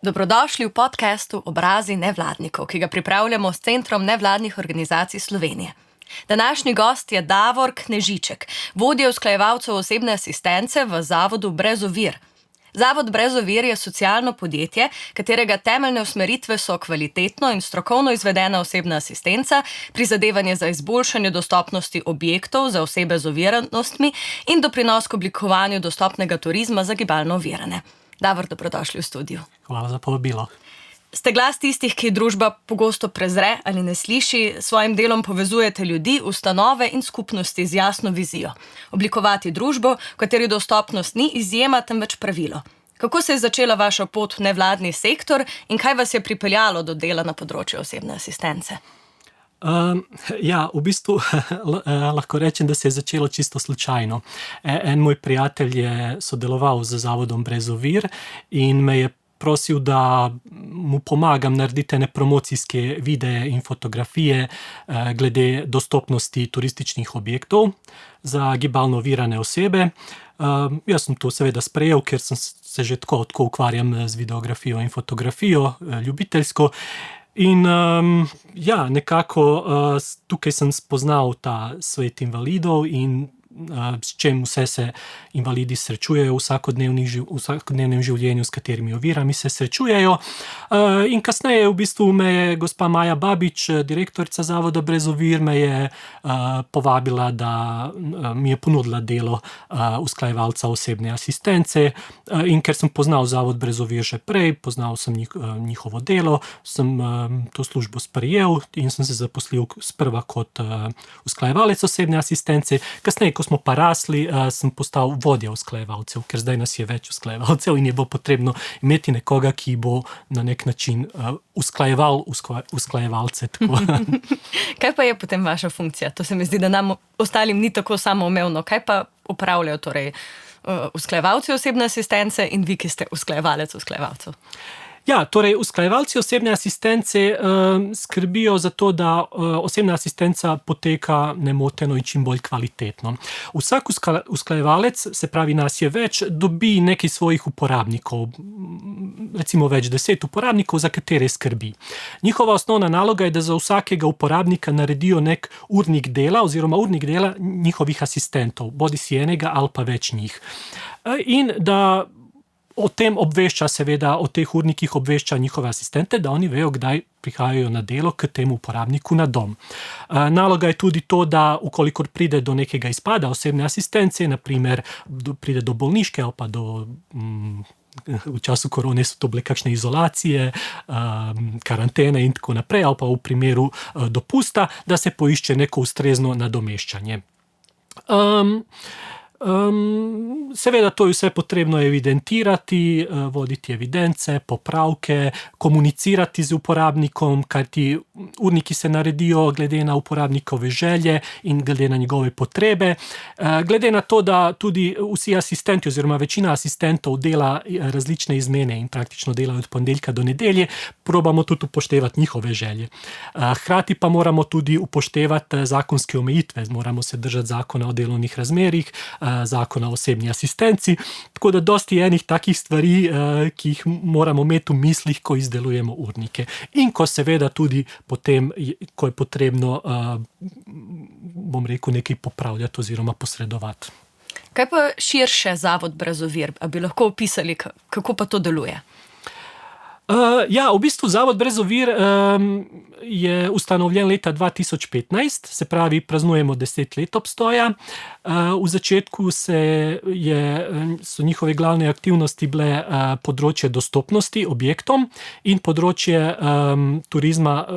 Dobrodošli v podcastu Obrazi nevladnikov, ki ga pripravljamo s Centrom nevladnih organizacij Slovenije. Današnji gost je Davor Knežiček, vodja usklajevalcev osebne asistence v Zavodu Brez ovir. Zavod Brez ovir je socialno podjetje, katerega temeljne usmeritve so kvalitetno in strokovno izvedena osebna asistenca, prizadevanje za izboljšanje dostopnosti objektov za osebe z oviranostmi in doprinos k oblikovanju dostopnega turizma za gibalno ovirane. Davor, dobrodošli v studiu. Hvala za povabilo. Ste glas tistih, ki družba pogosto prezre ali ne sliši, s svojim delom povezujete ljudi, ustanove in skupnosti z jasno vizijo. Oblikovati družbo, v kateri dostopnost ni izjema, temveč pravilo. Kako se je začela vaša pot v nevladni sektor in kaj vas je pripeljalo do dela na področju osebne asistence? V bistvu lahko rečem, da se je začelo čisto slučajno. En moj prijatelj je sodeloval z Zavodom Brez ovir in me je prosil, da mu pomagam narediti ene promocijske videe in fotografije glede dostopnosti turističnih objektov za gibalno ovirane osebe. Jaz sem to seveda sprejel, ker sem se že tako ukvarjam z videografijo in fotografijo, ljubiteljsko. In nekako tukaj sem spoznal ta svet invalidov in s čem vse se invalidi srečujejo v vsakodnevnem življenju, s katerimi ovirami se srečujejo. In kasneje v bistvu me je gospa Maja Babič, direktorica Zavoda Brez ovir, me je povabila, da mi je ponudila delo usklajevalca osebne asistence. In ker sem poznal Zavod Brez ovir že prej, poznal sem njihovo delo, sem to službo sprejel in sem se zaposlil sprva kot usklajevalec osebne asistence. Kasneje, ko smo pa rasli, sem postal vodja usklajevalcev, ker zdaj nas je več usklajevalcev in je bo potrebno imeti nekoga, ki bo na nek način usklajeval usklajevalce. Kaj pa je potem vaša funkcija? To se mi zdi, da nam ostalim ni tako samoumevno. Kaj pa opravljajo torej usklajevalci osebne asistence in vi, ki ste usklajevalec usklajevalcev? Torej usklajevalci osebne asistence skrbijo za to, da osebna asistenca poteka nemoteno in čim bolj kvalitetno. Vsak usklajevalec, se pravi nas je več, dobi nekaj svojih uporabnikov, recimo več 10 uporabnikov, za katere skrbi. Njihova osnovna naloga je, da za vsakega uporabnika naredijo nek urnik dela oziroma urnik dela njihovih asistentov, bodisi enega ali pa več njih. In da o tem obvešča, seveda, o teh urnikih obvešča njihove asistente, da oni vejo, kdaj prihajajo na delo k temu uporabniku na dom. Naloga je tudi to, da ukolikor pride do nekega izpada osebne asistence, naprimer pride do bolniške ali pa do v času korone so to bile kakšne izolacije, karantene in tako naprej, ali pa v primeru dopusta, da se poišče neko ustrezno nadomeščanje. Seveda to je vse potrebno evidentirati, voditi evidence, popravke, komunicirati z uporabnikom, kajti urniki se naredijo glede na uporabnikove želje in glede na njegove potrebe. Glede na to, da tudi vsi asistenti oziroma večina asistentov dela različne izmene in praktično delajo od ponedeljka do nedelje, probamo tudi upoštevati njihove želje. Hkrati pa moramo tudi upoštevati zakonske omejitve, moramo se držati zakona o delovnih razmerjih, zakona o osebni asistenci, tako da dosti enih takih stvari, ki jih moramo imeti v mislih, ko izdelujemo urnike. In ko seveda tudi potem, ko je potrebno, bom rekel, nekaj popravljati oziroma posredovati. Kaj pa širše Zavod Brez ovir? A bi lahko opisali, kako pa to deluje? V bistvu Zavod Brez ovir je ustanovljen leta 2015, se pravi, praznujemo 10 let obstoja. V začetku so njihove glavne aktivnosti bile področje dostopnosti objektom in področje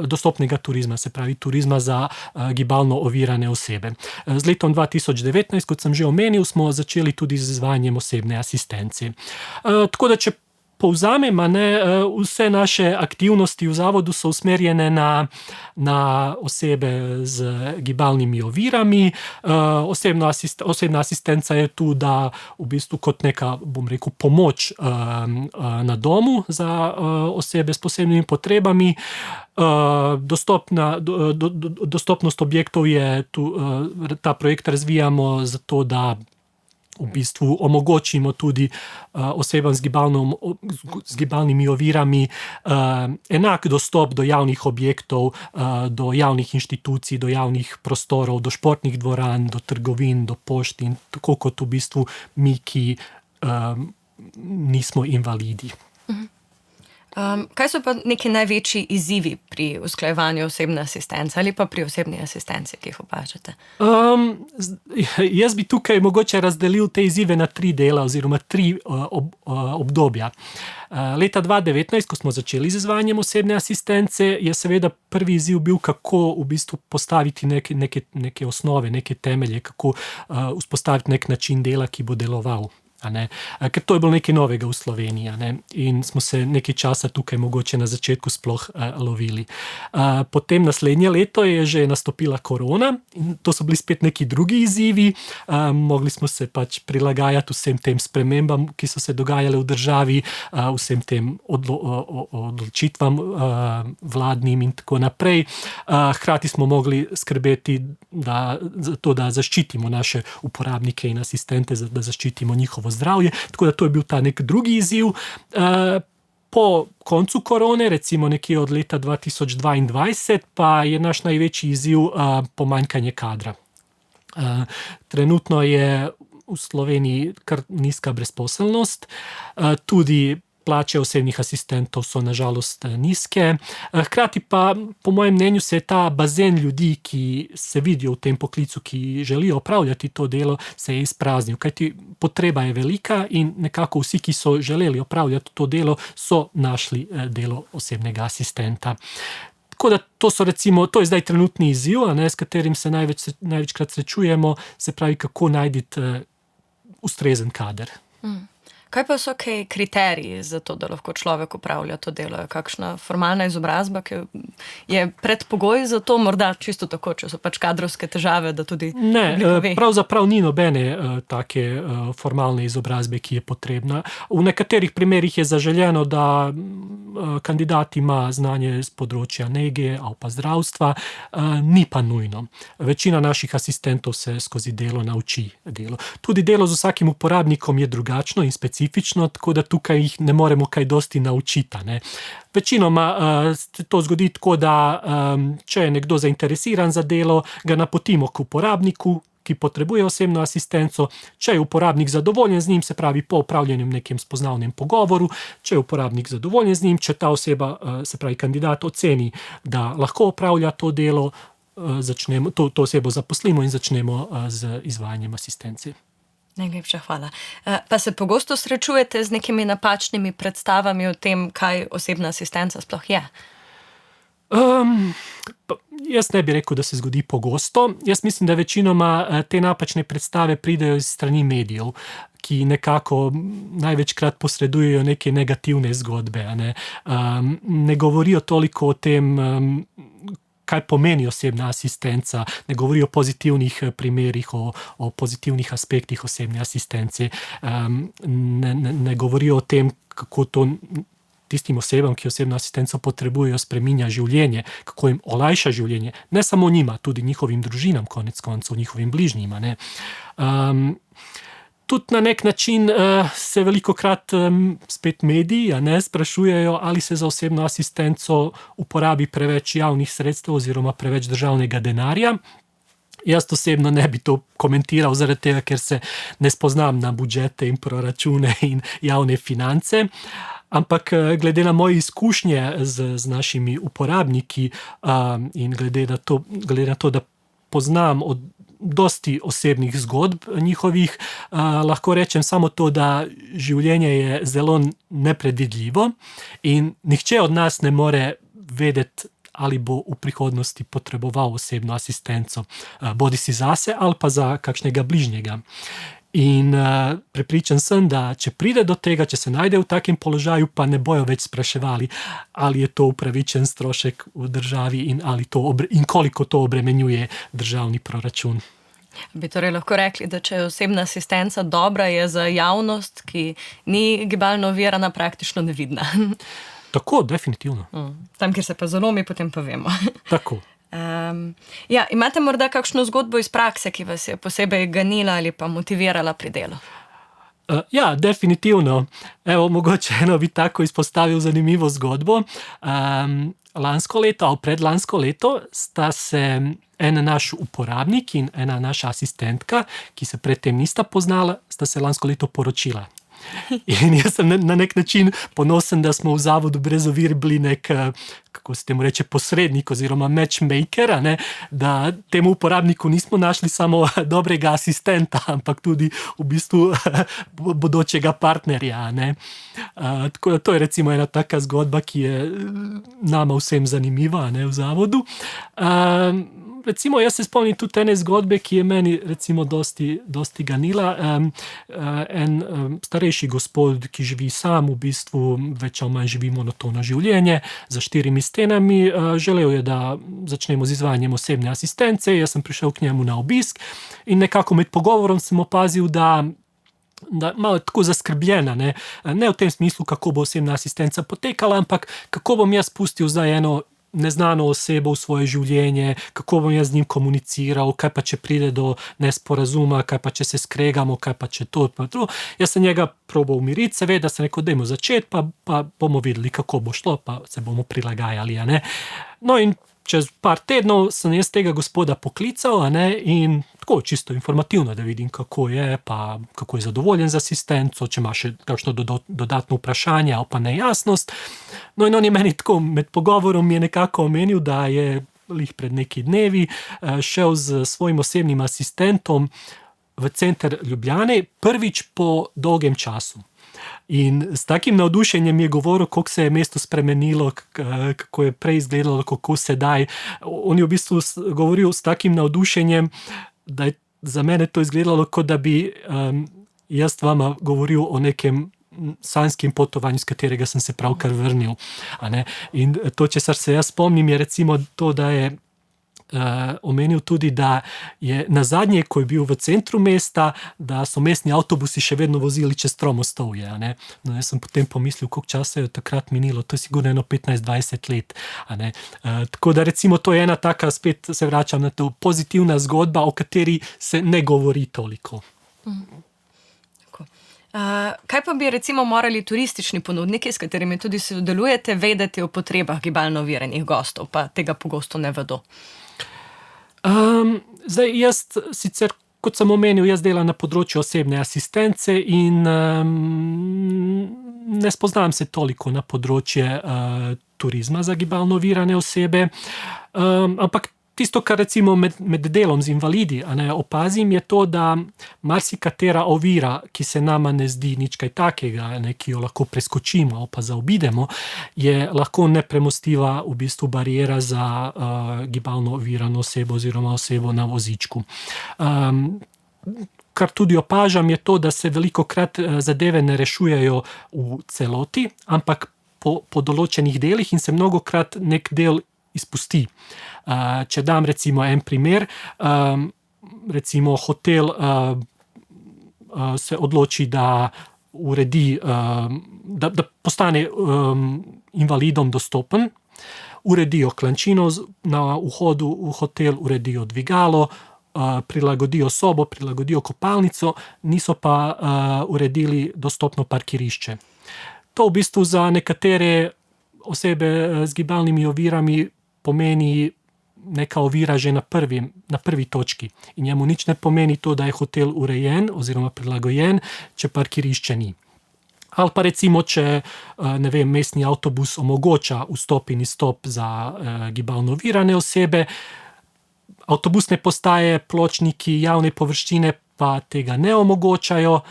dostopnega turizma, se pravi turizma za gibalno ovirane osebe. Z letom 2019, kot sem že omenil, smo začeli tudi z izvajanjem osebne asistence. Tako da, če povzamem, vse naše aktivnosti v zavodu so usmerjene na osebe z gibalnimi ovirami. Osebna asistenca je tu, da v bistvu kot neka, bom rekel, pomoč na domu za osebe s posebnimi potrebami. Dostopnost objektov je tu, ta projekt razvijamo zato, da v bistvu omogočimo tudi osebam z gibalnimi ovirami enak dostop do javnih objektov, do javnih inštitucij, do javnih prostorov, do športnih dvoran, do trgovin, do pošt in tako kot v bistvu mi, ki nismo invalidi. Kaj so pa neki največji izzivi pri usklajevanju osebne asistence ali pa pri osebni asistenci, ki jih opažate? Jaz bi tukaj mogoče razdelil te izzive na 3 dela oziroma 3 obdobja. Leta 2019, ko smo začeli z izvajanjem osebne asistence, je seveda prvi izziv bil, kako v bistvu postaviti neke osnove, neke temelje, kako vzpostaviti nek način dela, ki bo deloval. Ker to je bilo nekaj novega v Sloveniji, in smo se nekaj časa tukaj mogoče na začetku sploh lovili. Potem naslednje leto je že nastopila korona in to so bili spet neki drugi izzivi. Mogli smo se pač prilagajati vsem tem spremembam, ki so se dogajale v državi, vsem tem odločitvam vladnim in tako naprej. Hkrati smo mogli skrbeti za to, da zaščitimo naše uporabnike in asistente, da zaščitimo njihovo zdravje, tako da to je bil ta nek drugi izziv. Po koncu korone, recimo nekje od leta 2022, pa je naš največji izziv pomanjkanje kadra. Trenutno je v Sloveniji kar nizka brezposelnost, tudi plače osebnih asistentov so na žalost nizke. Hkrati pa, po mojem mnenju, se je ta bazen ljudi, ki se vidijo v tem poklicu, ki želijo opravljati to delo, se je izpraznil. Kajti potreba je velika in nekako vsi, ki so želeli opravljati to delo, so našli delo osebnega asistenta. Tako da to je zdaj trenutni izziv, s katerim se največkrat srečujemo, se pravi, kako najti ustrezen kader. Kaj pa so kaj kriteriji za to, da lahko človek opravlja to delo? Je kakšna formalna izobrazba, ki je predpogoj za to, morda čisto tako, če so pač kadrovske težave, da tudi Ne, pravzaprav ni nobene take formalne izobrazbe, ki je potrebna. V nekaterih primerih je zaželjeno, da kandidat ima znanje z področja nege ali pa zdravstva, ni pa nujno. Večina naših asistentov se skozi delo nauči delo. Tudi delo z vsakim uporabnikom je drugačno in specifično, tako da tukaj jih ne moremo kaj dosti naučiti. Večinoma se to zgodi tako, da če je nekdo zainteresiran za delo, ga napotimo k uporabniku, ki potrebuje osebno asistenco. Če je uporabnik zadovoljen z njim, se pravi po opravljenem nekem spoznavnem pogovoru, če je uporabnik zadovoljen z njim, če ta oseba, se pravi kandidat, oceni, da lahko opravlja to delo, to osebo zaposlimo in začnemo z izvajanjem asistence. Najlepša hvala. Pa se pogosto srečujete z nekimi napačnimi predstavami o tem, kaj osebna asistenca sploh je? Jaz ne bi rekel, da se zgodi pogosto. Jaz mislim, da večinoma te napačne predstave pridejo iz strani medijev, ki nekako največkrat posredujejo neke negativne zgodbe. Ne govorijo toliko o tem, kaj pomeni osebna asistenca, ne govori o pozitivnih primerih, o pozitivnih aspektih osebne asistence, ne govori o tem, kako to tistim osebam, ki osebno asistenco potrebujejo, spreminja življenje, kako jim olajša življenje, ne samo njima, tudi njihovim družinam, konec koncev, njihovim bližnjima. Tudi na nek način se velikokrat spet mediji sprašujejo, ali se za osebno asistenco uporabi preveč javnih sredstev oziroma preveč državnega denarja. Jaz osebno ne bi to komentiral zaradi tega, ker se ne spoznam na budžete in proračune in javne finance, ampak glede na moje izkušnje z našimi uporabniki in glede na to, da poznam od dosti osebnih zgodb njihovih, lahko rečem samo to, da življenje je zelo nepredvidljivo in nihče od nas ne more vedeti, ali bo v prihodnosti potreboval osebno asistenco, bodisi zase ali pa za kakšnega bližnjega. In prepričan sem, da če pride do tega, če se najde v takem položaju, pa ne bojo več spraševali, ali je to upravičen strošek v državi in koliko to obremenjuje državni proračun. Bi torej lahko rekli, da če je osebna asistenca dobra, je za javnost, ki ni gibalno ovirana, praktično nevidna. Tako, definitivno. Tam, kjer se pa zalomi, potem pa vemo. Tako. Imate morda kakšno zgodbo iz prakse, ki vas je posebej ganila ali pa motivirala pri delu? Ja, definitivno. Evo, mogoče eno bi tako izpostavil zanimivo zgodbo. Lansko leto, ali predlansko leto sta se en naš uporabnik in ena naša asistentka, ki se predtem nista poznala, sta se lansko leto poročila. In jaz sem na nek način ponosen, da smo v Zavodu Brez ovir bili nek, kako se temu reče, posrednik oziroma matchmaker, da temu uporabniku nismo našli samo dobrega asistenta, ampak tudi v bistvu bodočega partnerja. Tako da to je recimo ena taka zgodba, ki je nama vsem zanimiva v Zavodu. Recimo, jaz se spomnim tudi ene zgodbe, ki je meni recimo dosti ganila. En starejši gospod, ki živi sam, v bistvu več ali manj živi monotono življenje za 4 stenami, želel je, da začnemo z izvajanjem osebne asistence. Jaz sem prišel k njemu na obisk in nekako med pogovorom sem opazil, da malo tako zaskrbljena, ne v tem smislu, kako bo osebna asistenca potekala, ampak kako bom jaz pustil zdaj eno neznano osebo v svoje življenje, kako bom jaz z njim komuniciral, kaj pa če pride do nesporazuma, kaj pa če se skregamo, kaj pa če to, pa to. Jaz sem njega probal umiriti, seveda sem rekel, dajmo začeti, pa bomo videli, kako bo šlo, pa se bomo prilagajali. No in čez par tednov sem jaz tega gospoda poklical, in tako čisto informativno, da vidim, kako je, pa kako je zadovoljen z asistenco, če ima še kakšno dodatno vprašanje ali pa nejasnost. No in on je meni tako med pogovorom je nekako omenil, da je lih pred neki dnevi šel z svojim osebnim asistentom v center Ljubljane prvič po dolgem času. In s takim navdušenjem je govoril, kako se je mesto spremenilo, kako je prej izgledalo, kako sedaj. On je v bistvu govoril s takim navdušenjem, da je za mene to izgledalo, kot da bi jaz vama govoril o nekem sanjskem potovanju, z katerega sem se pravkar vrnil. In to, česar se jaz spomnim, je recimo to, da je omenil tudi, da je nazadnje, ko je bil v centru mesta, da so mestni avtobusi še vedno vozili čez Tromostovje. No, jaz sem potem pomislil, koliko časa je takrat minilo, to je sigurno 15-20 let. Tako da recimo to je ena taka, spet se vračam na to, pozitivna zgodba, o kateri se ne govori toliko. Kaj pa bi recimo morali turistični ponudniki, s katerimi tudi sodelujete, vedeti o potrebah gibalno oviranih gostov, pa tega pogosto ne vedo? Zdaj, jaz sicer, kot sem omenil, jaz delam na področju osebne asistence in ne spoznam se toliko na področje turizma za gibalno ovirane osebe, ampak tisto, kar recimo med delom z invalidi opazim, je to, da marsikatera ovira, ki se nama ne zdi nič kaj takega, ki jo lahko preskočimo ali pa zaobidemo, je lahko nepremostljiva v bistvu bariera za gibalno ovirano osebo oziroma osebo na vozičku. Kar tudi opažam, je to, da se velikokrat zadeve ne rešujejo v celoti, ampak po določenih delih in se mnogokrat nek del izpusti. Če dam recimo en primer, recimo hotel se odloči, da uredi, da postane invalidom dostopen, uredijo klančino na vhodu v hotel, uredijo dvigalo, prilagodijo sobo, prilagodijo kopalnico, niso pa uredili dostopno parkirišče. To v bistvu za nekatere osebe z gibalnimi ovirami pomeni neka ovira že na prvi točki. In njemu nič ne pomeni to, da je hotel urejen oziroma prilagojen, če parkirišče ni. Ali pa recimo, če mestni avtobus omogoča vstop in izstop za gibalno ovirane osebe, avtobusne postaje, pločniki, javne površine pa tega ne omogočajo,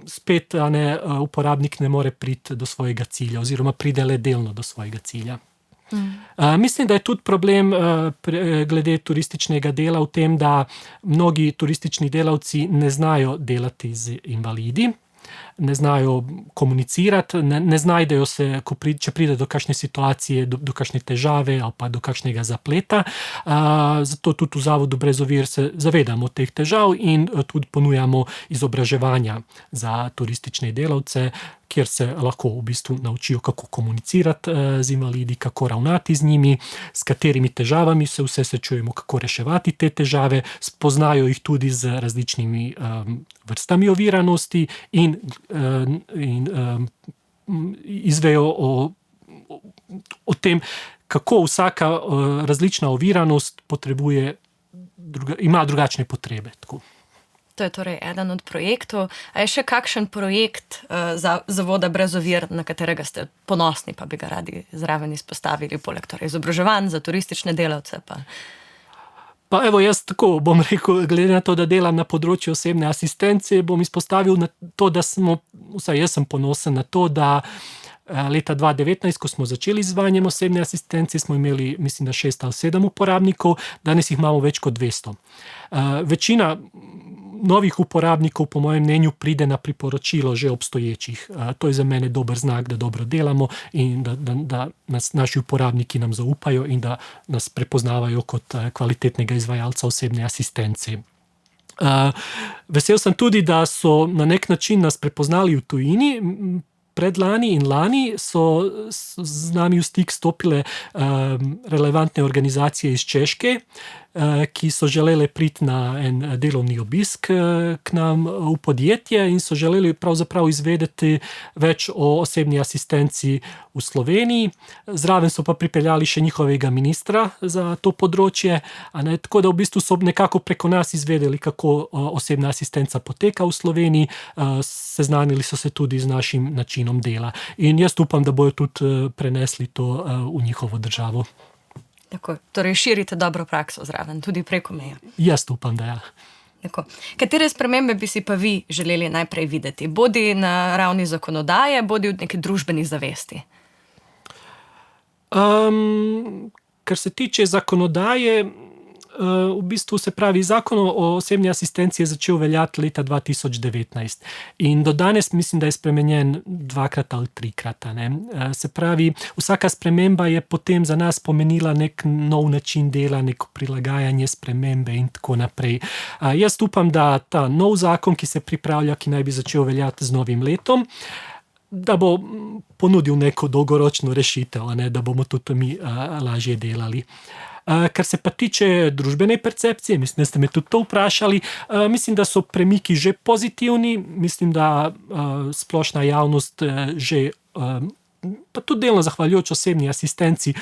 spet uporabnik ne more priti do svojega cilja oziroma pride le delno do svojega cilja. Mislim, da je tudi problem glede turističnega dela v tem, da mnogi turistični delavci ne znajo delati z invalidi, ne znajo komunicirati, ne znajdejo se, če pride do kakšne situacije, do kakšne težave ali pa do kakšnega zapleta. Zato tudi v Zavodu Brez ovir se zavedamo teh težav in tudi ponujamo izobraževanja za turistične delavce, kjer se lahko v bistvu naučijo, kako komunicirati z invalidi, kako ravnati z njimi, s katerimi težavami se vse srečujemo, kako reševati te težave, spoznajo jih tudi z različnimi vrstami oviranosti in izvejo o tem, kako vsaka različna oviranost ima drugačne potrebe. Tako. To je torej eden od projektov. A je še kakšen projekt Zavoda Brez ovir, na katerega ste ponosni, pa bi ga radi zraven izpostavili, poleg torej izobraževanj za turistične delavce? Pa evo, jaz tako bom rekel, glede na to, da delam na področju osebne asistence, bom izpostavil na to, da vsaj jaz sem ponosen na to, da leta 2019, ko smo začeli z izvajanjem osebne asistence, smo imeli, mislim, da 6 ali 7 uporabnikov, danes jih imamo več kot 200. Večina novih uporabnikov, po mojem mnenju, pride na priporočilo že obstoječih. To je za mene dober znak, da dobro delamo in da nas naši uporabniki nam zaupajo in da nas prepoznavajo kot kvalitetnega izvajalca osebne asistence. Vesel sem tudi, da so na nek način nas prepoznali v tujini. Predlani in lani so z nami v stik stopile relevantne organizacije iz Češke, ki so želele priti na en delovni obisk k nam v podjetje in so želeli pravzaprav izvedeti več o osebni asistenci v Sloveniji. Zraven so pa pripeljali še njihovega ministra za to področje, tako da v bistvu so nekako preko nas izvedeli, kako osebna asistenca poteka v Sloveniji, seznanili so se tudi z našim načinom dela. In jaz upam, da bojo tudi prenesli to v njihovo državo. Tako, torej širite dobro prakso zraven, tudi preko meje. Jaz upam, da ja. Tako. Katere spremembe bi si pa vi želeli najprej videti? Bodi na ravni zakonodaje, bodi v neki družbeni zavesti? Kar se tiče zakonodaje, v bistvu se pravi, zakon o osebni asistenci je začel veljati leta 2019 in do danes mislim, da je spremenjen 2-krat ali 3-krat. Se pravi, vsaka sprememba je potem za nas pomenila nek nov način dela, neko prilagajanje spremembe in tako naprej. Jaz upam, da ta nov zakon, ki se pripravlja, ki naj bi začel veljati z novim letom, da bo ponudil neko dolgoročno rešitev, da bomo tudi mi lažje delali. Kar se pa tiče družbene percepcije, mislim, da ste me tudi to vprašali, mislim, da so premiki že pozitivni, mislim, da splošna javnost že, pa tudi delno zahvaljujoč osebni asistenci,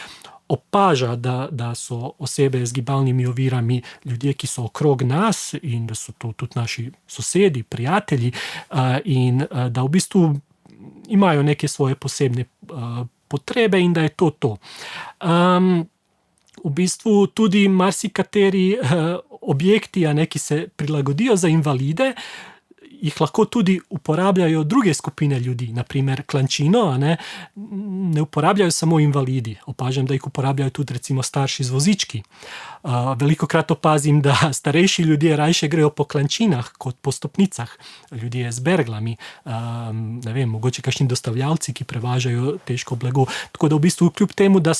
opaža, da so osebe z gibalnimi ovirami ljudje, ki so okrog nas in da so to tudi naši sosedi, prijatelji in da v bistvu imajo neke svoje posebne potrebe in da je to to. V bistvu tudi marsikateri objekti, ki se prilagodijo za invalide, jih lahko tudi uporabljajo druge skupine ljudi, naprimer klančino, ne uporabljajo samo invalidi. Opažam, da jih uporabljajo tudi recimo starši z vozički. Velikokrat opazim, da starejši ljudje rajše grejo po klančinah kot po stopnicah. Ljudje z berglami, ne vem, mogoče kakšni dostavljalci, ki prevažajo težko blago. Tako da v bistvu kljub temu, da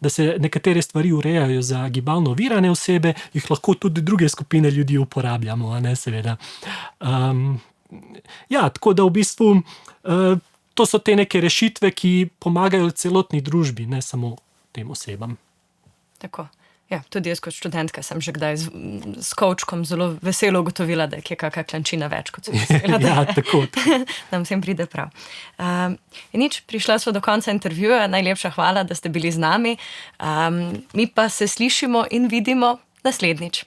se nekatere stvari urejajo za gibalno ovirane osebe, jih lahko tudi druge skupine ljudi uporabljamo, seveda. Ja, tako da v bistvu to so te neke rešitve, ki pomagajo celotni družbi, ne samo tem osebam. Tako. Ja, tudi jaz kot študentka sem že kdaj s kovčkom zelo veselo ugotovila, da je kje kakšna klančina več, kot sem mislila. Ja, tako. Nam vsem pride prav. Prišla sva do konca intervjuja. Najlepša hvala, da ste bili z nami. Mi pa se slišimo in vidimo naslednjič.